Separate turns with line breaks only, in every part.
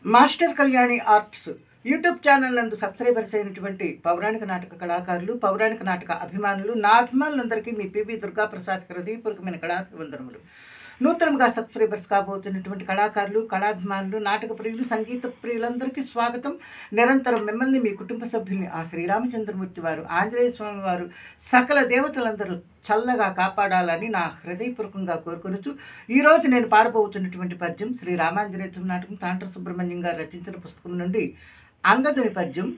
Master Kalyani arts YouTube channel నందు subscribers అయినటువంటి పౌరాణిక నాటక కళాకారులు, పౌరాణిక నాటక అభిమానులు, నా అభిమానులందరికీ మీ పివి దుర్గాప్రసాద్ హృదయపూర్వకమైన కళాభివందనములు. నూతనంగా సబ్స్క్రైబర్స్ కాబోతున్నటువంటి కళాకారులు, కళాభిమానులు, నాటక ప్రియులు, సంగీత ప్రియులందరికీ స్వాగతం. నిరంతరం మిమ్మల్ని, మీ కుటుంబ సభ్యుల్ని ఆ శ్రీరామచంద్రమూర్తి వారు, ఆంజనేయ స్వామి వారు, సకల దేవతలందరూ చల్లగా కాపాడాలని నా హృదయపూర్వకంగా కోరుకొనుచు ఈరోజు నేను పాడబోతున్నటువంటి పద్యం శ్రీ రామాంజనేయ నాటకం తాండ్ర సుబ్రహ్మణ్యం గారు రచించిన పుస్తకం నుండి అంగదుని పద్యం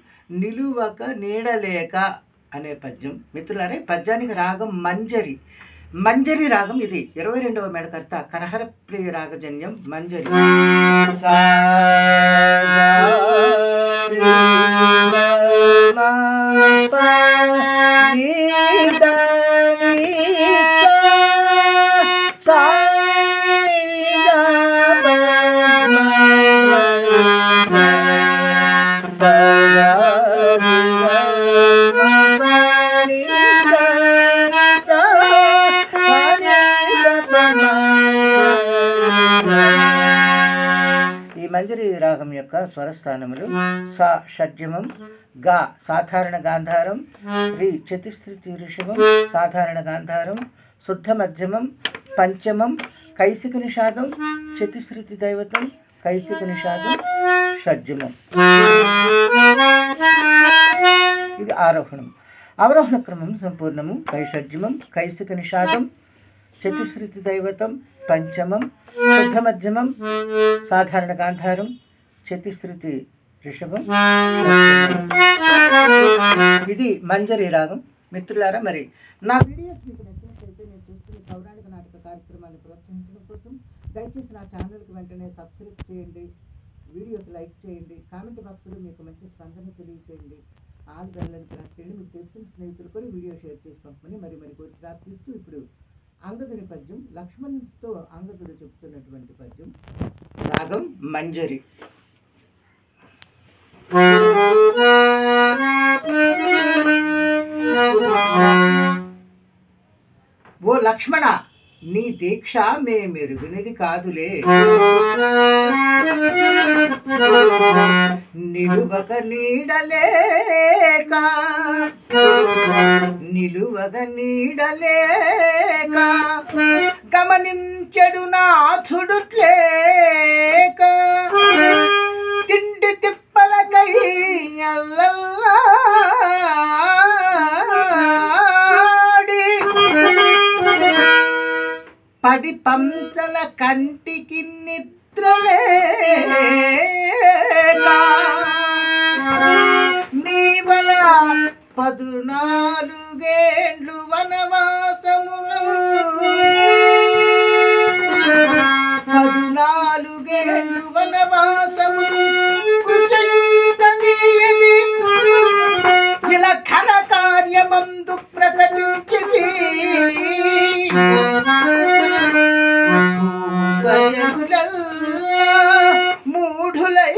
నిలువక నీడలేక అనే పద్యం. మిత్రులారే, పద్యానికి రాగం మంజరి. మంజరి రాగం ఇది 22వ మేడకర్త కరహర ప్రియ రాగజన్యం మంజరి. ఈ మంజరి రాగం యొక్క స్వరస్థానములు సా షడ్జమం, గా సాధారణ గాంధారం, రి చతుశ్రుతి ఋషభం సాధారణ గాంధారం, శుద్ధ మధ్యమం, పంచమం, కైసిక నిషాదం, చతుశ్రుతి దైవతం, కైసిక నిషాదం, షడ్జమం. ఇది ఆరోహణం. అవరోహణ క్రమం సంపూర్ణము కైషడ్జమం, కైసిక నిషాదం, చతుశ్రుతి దైవతం, పంచమం, శుద్ధ మధ్యమం, సాధారణ గాంధారం, చతుశ్రుతి ఋషభం. ఇది మంజరి రాగం. మిత్రులారా, మరి నా వీడియోస్ మీకు నచ్చినట్లయితే నేను చూస్తున్న పౌరాణిక నాటక కార్యక్రమాన్ని ప్రోత్సహించడం కోసం దయచేసి నా ఛానల్కి వెంటనే సబ్స్క్రైబ్ చేయండి, వీడియోకి లైక్ చేయండి, కామెంట్ బాక్స్లో మీకు మంచి స్పందన తెలియచేయండి, ఆల్ బెల్లని ప్రెస్ చేయండి, మీకు తెలిసిన స్నేహితులు కూడా వీడియో షేర్ చేసి పంపమని మరి కోరి ప్రార్థిస్తూ ఇప్పుడు అంగదుని పద్యం, లక్ష్మణుడితో అంగదుడు చెప్తున్నటువంటి పద్యం, రాగం మంజరి. ఓ లక్ష్మణ, నీ దీక్ష మేమెరుగునిది కాదులే. నిలువక నీడలేక, నిలువక నీడలేక, గమనించెడు నాథుడు లేక, తిండి తిప్పలకై పడి పంచల కంటికి నిద్రలేక, నీవల 14 ఏళ్ళు వనవాసములు, 14 ఏళ్ళు వనవాసములు కృషంతనీయని ఇలా ఘన కార్యమందు ప్రకటించింది. మూఢులై